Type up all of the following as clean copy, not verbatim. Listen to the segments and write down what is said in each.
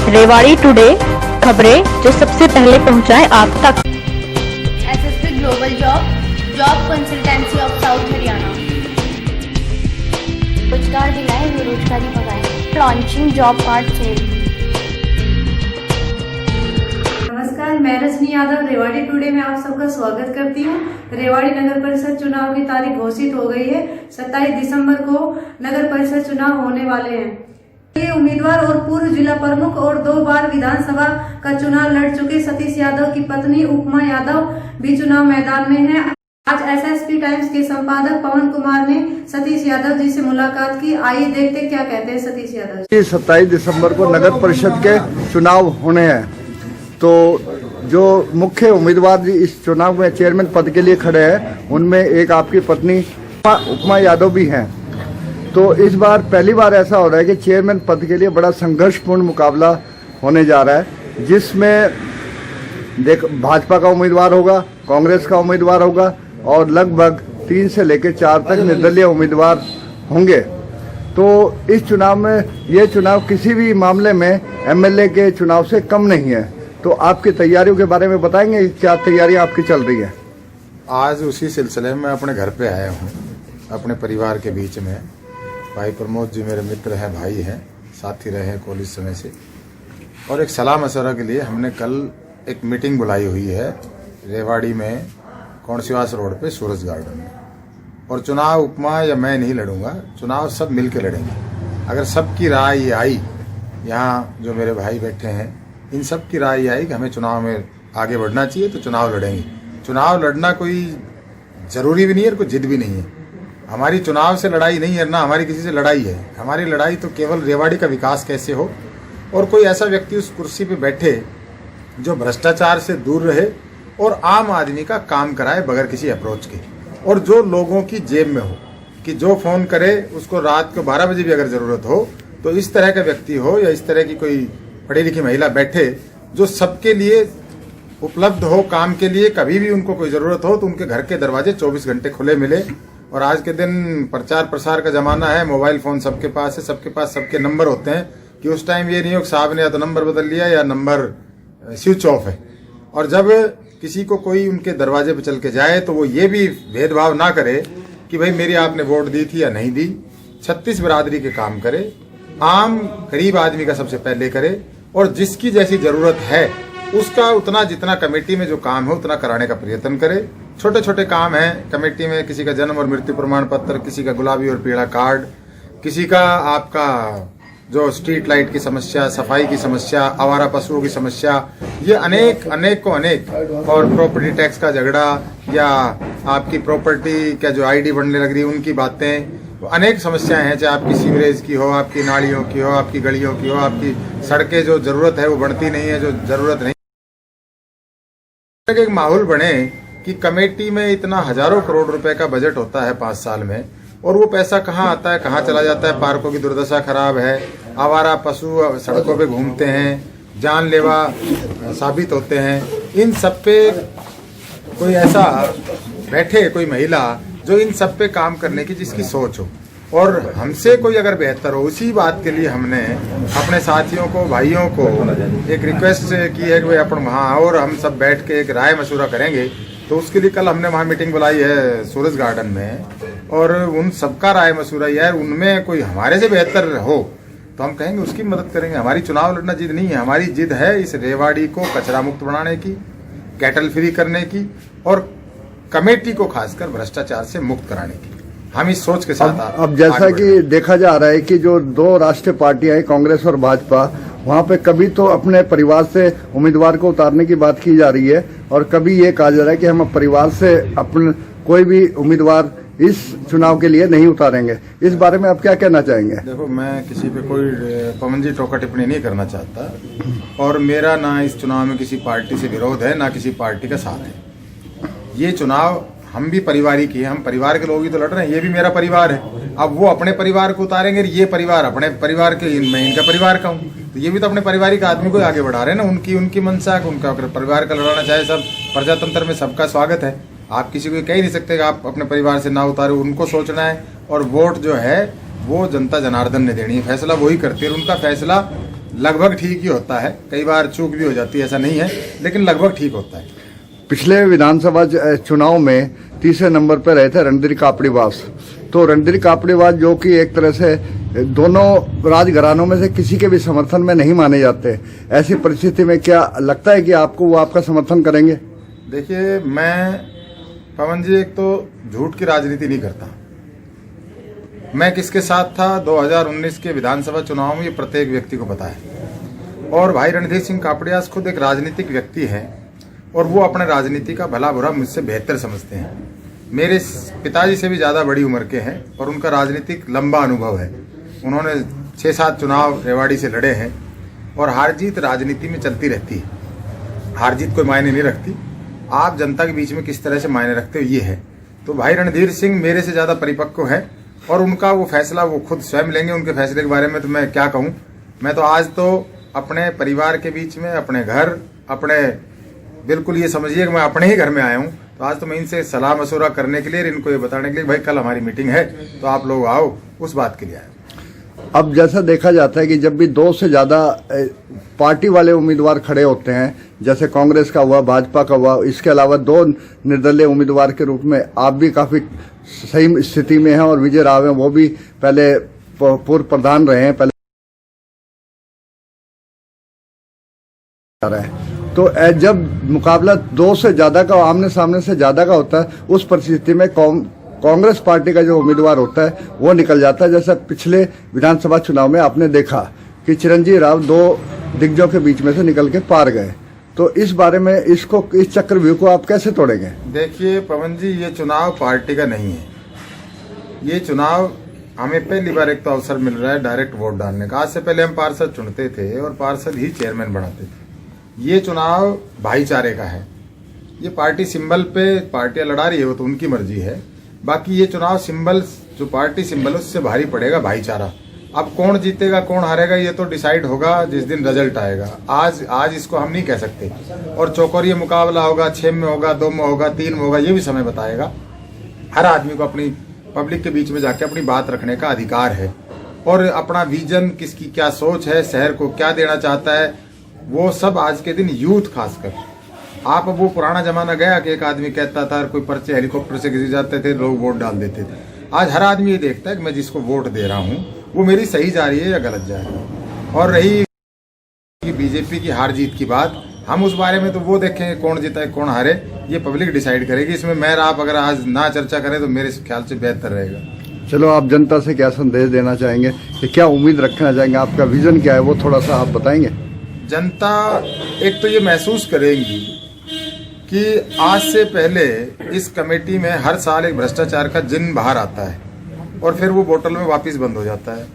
Rewari today, खबरें जो सबसे पहले पहुंचाए आप तक। SSP global job consultancy of south Haryana. रोजगार दिलाए, बेरोजगारी भगाए। Launching job card sale. नमस्कार, मैं रजनी यादव रेवाड़ी टुडे में आप सबका स्वागत करती हूँ। रेवाड़ी नगर परिषद चुनाव की तारीख घोषित हो गई है। 27 दिसंबर को नगर परिषद चुनाव होने वाले हैं। ये उम्मीदवार और पूर्व जिला प्रमुख और 2 बार विधानसभा का चुनाव लड़ चुके सतीश यादव की पत्नी उपमा यादव भी चुनाव मैदान में है। आज एसएसपी टाइम्स के संपादक पवन कुमार ने सतीश यादव जी से मुलाकात की। आइए देखते क्या कहते हैं सतीश यादव जी। 27 दिसंबर को नगर परिषद के चुनाव होने हैं, तो जो मुख्य उम्मीदवार जी इस चुनाव में चेयरमैन पद के लिए खड़े हैं, उनमें एक आपकी पत्नी उपमा यादव भी हैं। तो इस बार पहली बार ऐसा हो रहा है कि चेयरमैन पद के लिए बड़ा संघर्षपूर्ण मुकाबला होने जा रहा है, जिसमें भाजपा का उम्मीदवार होगा, कांग्रेस का उम्मीदवार होगा और लगभग 3 से लेकर 4 तक निर्दलीय उम्मीदवार होंगे। तो इस चुनाव में ये चुनाव किसी भी मामले में एमएलए के चुनाव से कम नहीं है। तो आपकी तैयारियों के बारे में बताएंगे, क्या तैयारियां आपकी चल रही है? आज उसी सिलसिले में अपने घर पे आया हूँ, अपने परिवार के बीच में। भाई प्रमोद जी मेरे मित्र हैं, भाई हैं, साथी रहे हैं कॉलेज समय से, और एक सलाह मशवरा के लिए हमने कल एक मीटिंग बुलाई हुई है रेवाड़ी में, कौंडसिवास रोड पे सूरज गार्डन में। और चुनाव उपमा या मैं नहीं लड़ूंगा, चुनाव सब मिल के लड़ेंगे। अगर सबकी राय ये आई, यहाँ जो मेरे भाई बैठे हैं इन सब की राय ये आई कि हमें चुनाव में आगे बढ़ना चाहिए, तो चुनाव लड़ेंगे। चुनाव लड़ना कोई जरूरी भी नहीं है और कोई जिद भी नहीं है। हमारी चुनाव से लड़ाई नहीं है ना, हमारी किसी से लड़ाई है। हमारी लड़ाई तो केवल रेवाड़ी का विकास कैसे हो और कोई ऐसा व्यक्ति उस कुर्सी पे बैठे जो भ्रष्टाचार से दूर रहे और आम आदमी का काम कराए बगैर किसी अप्रोच के, और जो लोगों की जेब में हो, कि जो फोन करे उसको रात को 12 बजे भी अगर जरूरत हो तो इस तरह का व्यक्ति हो, या इस तरह की कोई पढ़ी लिखी महिला बैठे जो सबके लिए उपलब्ध हो काम के लिए। कभी भी उनको कोई जरूरत हो तो उनके घर के दरवाजे 24 घंटे खुले मिले। और आज के दिन प्रचार प्रसार का जमाना है, मोबाइल फोन सबके पास है, सबके पास सबके नंबर होते हैं, कि उस टाइम ये नहीं हो साहब ने या तो नंबर बदल लिया या नंबर स्विच ऑफ है। और जब किसी को कोई उनके दरवाजे पर चल के जाए तो वो ये भी भेदभाव ना करे कि भाई मेरी आपने वोट दी थी या नहीं दी। 36 बिरादरी के काम करे, आम गरीब आदमी का सबसे पहले करे, और जिसकी जैसी जरूरत है उसका उतना जितना कमेटी में जो काम है उतना कराने का प्रयत्न करे। छोटे छोटे काम हैं कमेटी में, किसी का जन्म और मृत्यु प्रमाण पत्र, किसी का गुलाबी और पीला कार्ड, किसी का आपका जो स्ट्रीट लाइट की समस्या, सफाई की समस्या, आवारा पशुओं की समस्या, ये अनेक को अनेक। और प्रॉपर्टी टैक्स का झगड़ा, या आपकी प्रॉपर्टी का जो आईडी बनने लग रही है उनकी बातें, अनेक समस्याएं हैं, चाहे आपकी सीवरेज की हो, आपकी नालियों की हो, आपकी गलियों की हो, आपकी सड़कें जो जरूरत है वो बढ़ती नहीं है, जो जरूरत नहीं। एक माहौल बने कि कमेटी में इतना हजारों करोड़ रुपए का बजट होता है 5 साल में, और वो पैसा कहाँ आता है, कहाँ चला जाता है। पार्कों की दुर्दशा खराब है, आवारा पशु सड़कों पे घूमते हैं, जानलेवा साबित होते हैं। इन सब पे कोई ऐसा बैठे, कोई महिला जो इन सब पे काम करने की जिसकी सोच हो, और हमसे कोई अगर बेहतर हो, उसी बात के लिए हमने अपने साथियों को, भाइयों को एक रिक्वेस्ट की है कि भाई अपन वहाँ और हम सब बैठ के एक राय मशवरा करेंगे। तो उसके लिए कल हमने वहाँ मीटिंग बुलाई है सूरज गार्डन में, और उन सबका राय मशवरा यह है, उनमें कोई हमारे से बेहतर हो तो हम कहेंगे उसकी मदद करेंगे। हमारी चुनाव लड़ना जिद नहीं है, हमारी जिद है इस रेवाड़ी को कचरा मुक्त बनाने की, कैटल फ्री करने की, और कमेटी को खासकर भ्रष्टाचार से मुक्त कराने की। हम इस सोच के साथ अब जैसा कि देखा जा रहा है कि जो 2 राष्ट्रीय पार्टियां हैं, कांग्रेस और भाजपा, वहां पे कभी तो अपने परिवार से उम्मीदवार को उतारने की बात की जा रही है, और कभी ये कहा जा रहा है कि हम परिवार से अपने कोई भी उम्मीदवार इस चुनाव के लिए नहीं उतारेंगे। इस बारे में आप क्या कहना चाहेंगे? देखो, मैं किसी पे कोई पवन जी टोका टिप्पणी नहीं करना चाहता, और मेरा ना इस चुनाव में किसी पार्टी से विरोध है, ना किसी पार्टी का साथ है। ये चुनाव हम भी परिवारी की है, हम परिवार के लोग ही तो लड़ रहे हैं, ये भी मेरा परिवार है। अब वो अपने परिवार को उतारेंगे, ये परिवार अपने परिवार के, मैं इनका परिवार का हूँ, तो ये भी तो अपने पारिवारिक आदमी को आगे बढ़ा रहे हैं ना। उनकी मंशा, उनका परिवार का लड़ाना चाहे, सब प्रजातंत्र में सबका स्वागत है। आप किसी को कह नहीं सकते कि आप अपने परिवार से ना उतारे, उनको सोचना है। और वोट जो है वो जनता जनार्दन ने देनी है, फैसला वही करती है। उनका फैसला लगभग ठीक ही होता है, कई बार चूक भी हो जाती है, ऐसा नहीं है, लेकिन लगभग ठीक होता है। पिछले विधानसभा चुनाव में तीसरे नंबर पर रहे थे रणधीर कापड़ीवास। तो रणधीर कापड़ीवास जो कि एक तरह से दोनों राजघरानों में से किसी के भी समर्थन में नहीं माने जाते, ऐसी परिस्थिति में क्या लगता है कि आपको वो आपका समर्थन करेंगे? देखिए, मैं पवन जी एक तो झूठ की राजनीति नहीं करता। मैं किसके साथ था 2019 के विधानसभा चुनाव में, ये प्रत्येक व्यक्ति को पता है। और भाई रणधीर सिंह कापड़ियास खुद एक राजनीतिक व्यक्ति है और वो अपने राजनीति का भला बुरा मुझसे बेहतर समझते हैं। मेरे पिताजी से भी ज्यादा बड़ी उम्र के हैं और उनका राजनीतिक लंबा अनुभव है। उन्होंने 6-7 चुनाव रेवाड़ी से लड़े हैं और हार जीत राजनीति में चलती रहती है। हार जीत कोई मायने नहीं रखती, आप जनता के बीच में किस तरह से मायने रखते हो ये है। तो भाई रणधीर सिंह मेरे से ज्यादा परिपक्व है और उनका वो फैसला वो खुद स्वयं लेंगे। उनके फैसले के बारे में तो मैं क्या कहूँ। मैं तो आज तो अपने परिवार के बीच में, अपने घर, अपने बिल्कुल ये समझिए कि मैं अपने ही घर में आया हूँ। तो आज तो मैं इनसे सलाह मशवरा करने के लिए, इनको ये बताने के लिए भाई कल हमारी मीटिंग है तो आप लोग आओ, उस बात के लिए आया। अब जैसा देखा जाता है कि जब भी 2 से ज्यादा पार्टी वाले उम्मीदवार खड़े होते हैं, जैसे कांग्रेस का हुआ, भाजपा का हुआ, इसके अलावा 2 निर्दलीय उम्मीदवार के रूप में आप भी काफी सही स्थिति में हैं और विजय राव हैं, वो भी पहले पूर्व प्रधान रहे हैं, पहले रहे हैं। तो जब मुकाबला 2 से ज्यादा का, आमने सामने से ज्यादा का होता है, उस परिस्थिति में कांग्रेस पार्टी का जो उम्मीदवार होता है वो निकल जाता है। जैसे पिछले विधानसभा चुनाव में आपने देखा कि चिरंजीव राव 2 दिग्गजों के बीच में से निकल के पार गए। तो इस बारे में, इस चक्रव्यूह को आप कैसे तोड़ेंगे? देखिए पवन जी, ये चुनाव पार्टी का नहीं है। ये चुनाव हमें पहली बार एक तो अवसर मिल रहा है डायरेक्ट वोट डालने का। आज से पहले हम पार्षद चुनते थे और पार्षद ही चेयरमैन बनाते थे। ये चुनाव भाईचारे का है। ये पार्टी सिंबल पे पार्टियां लड़ा रही है, वो तो उनकी मर्जी है। बाकी ये चुनाव सिंबल, जो पार्टी सिंबल है उससे भारी पड़ेगा भाईचारा। अब कौन जीतेगा कौन हारेगा ये तो डिसाइड होगा जिस दिन रिजल्ट आएगा। आज इसको हम नहीं कह सकते। और चौकोरिया मुकाबला होगा, 6 में होगा, 2 में होगा, 3 में होगा, ये भी समय बताएगा। हर आदमी को अपनी पब्लिक के बीच में जाके अपनी बात रखने का अधिकार है और अपना विजन, किसकी क्या सोच है, शहर को क्या देना चाहता है, वो सब आज के दिन यूथ खासकर। आप वो पुराना जमाना गया कि एक आदमी कहता था, कोई पर्चे हेलीकॉप्टर से गिर जाते थे, लोग वोट डाल देते थे। आज हर आदमी ये देखता है कि मैं जिसको वोट दे रहा हूँ वो मेरी सही जा रही है या गलत जा रही है। और रही बीजेपी की हार जीत की बात, हम उस बारे में तो वो देखेंगे कौन जीता है कौन हारे, ये पब्लिक डिसाइड करेगी। इसमें मैं आप अगर आज ना चर्चा करें तो मेरे ख्याल से बेहतर रहेगा। चलो, आप जनता से क्या संदेश देना चाहेंगे कि क्या उम्मीद रखना चाहेंगे, आपका विजन क्या है वो थोड़ा सा आप बताएंगे? जनता एक तो ये महसूस करेगी कि आज से पहले इस कमेटी में हर साल एक भ्रष्टाचार का जिन बाहर आता है और फिर वो बोतल में वापस बंद हो जाता है।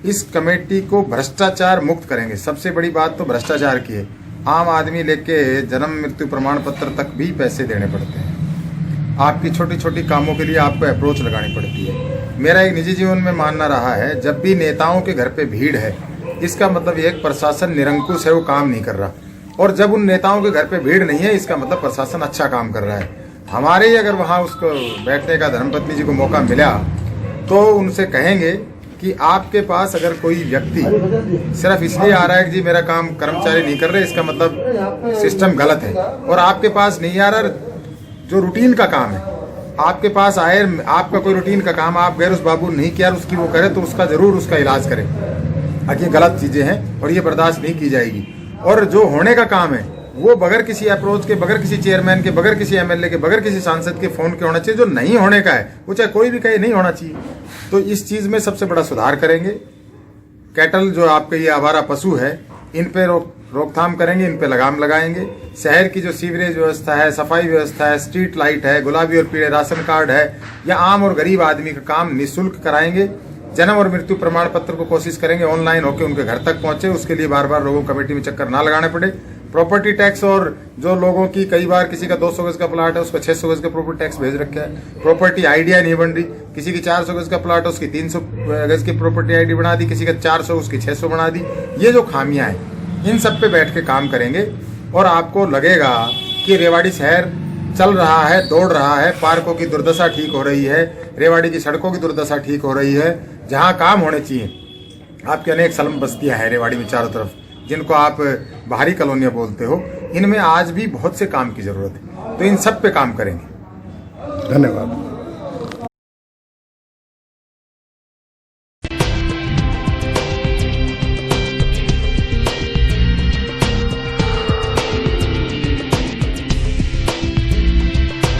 इस कमेटी को भ्रष्टाचार मुक्त करेंगे। सबसे बड़ी बात तो भ्रष्टाचार की है। आम आदमी लेके जन्म मृत्यु प्रमाण पत्र तक भी पैसे देने पड़ते हैं। आपकी छोटी छोटी कामों के लिए आपको अप्रोच लगानी पड़ती है। मेरा एक निजी जीवन में मानना रहा है, जब भी नेताओं के घर पे भीड़ है इसका मतलब ये प्रशासन निरंकुश है, वो काम नहीं कर रहा। और जब उन नेताओं के घर पे भीड़ नहीं है इसका मतलब प्रशासन अच्छा काम कर रहा है। हमारे ही अगर वहां उसको बैठने का धर्मपत्नी जी को मौका मिला तो उनसे कहेंगे कि आपके पास अगर कोई व्यक्ति सिर्फ इसलिए आ रहा है कि जी मेरा काम कर्मचारी नहीं कर रहे, इसका मतलब सिस्टम गलत है। और आपके पास नहीं आ रहा जो रूटीन का काम है, आपके पास आए, आपका कोई रूटीन का काम आप गैर उस बाबू नहीं किया, उसकी वो करे तो उसका जरूर उसका इलाज करें। ये गलत चीजें हैं और ये बर्दाश्त नहीं की जाएगी। और जो होने का काम है वो बगैर किसी अप्रोच के, बगैर किसी चेयरमैन के, बगैर किसी एमएलए के, बगैर किसी सांसद के फोन के होना चाहिए। जो नहीं होने का है वो चाहे कोई भी कहे नहीं होना चाहिए। तो इस चीज में सबसे बड़ा सुधार करेंगे। कैटल जो आपके ये आवारा पशु है इन पे रोकथाम करेंगे, इन पे लगाम लगाएंगे। शहर की जो सीवरेज व्यवस्था है, सफाई व्यवस्था है, स्ट्रीट लाइट है, गुलाबी और पीले राशन कार्ड है, या आम और गरीब आदमी का काम निःशुल्क कराएंगे। जन्म और मृत्यु प्रमाण पत्र को कोशिश करेंगे ऑनलाइन होकर उनके घर तक पहुंचे, उसके लिए बार बार लोगों को कमेटी में चक्कर ना लगाने पड़े। प्रॉपर्टी टैक्स, और जो लोगों की कई बार किसी का 200 गज का प्लाट है उसका 600 गज का प्रॉपर्टी टैक्स भेज रखा है। प्रॉपर्टी आईडिया नहीं बन रही, किसी की 400 गज का प्लाट है उसकी 300 गज की प्रॉपर्टी आईडी बना दी, किसी का 400 उसकी 600 बना दी। ये जो खामियां हैं इन सब पे बैठ के काम करेंगे और आपको लगेगा कि रेवाड़ी शहर चल रहा है, दौड़ रहा है। पार्कों की दुर्दशा ठीक हो रही है, रेवाड़ी की सड़कों की दुर्दशा ठीक हो रही है। जहां काम होने चाहिए, आपके अनेक स्लम बस्तियां हैं रेवाड़ी में चारों तरफ, जिनको आप बाहरी कॉलोनियां बोलते हो, इनमें आज भी बहुत से काम की जरूरत है, तो इन सब पे काम करेंगे। धन्यवाद।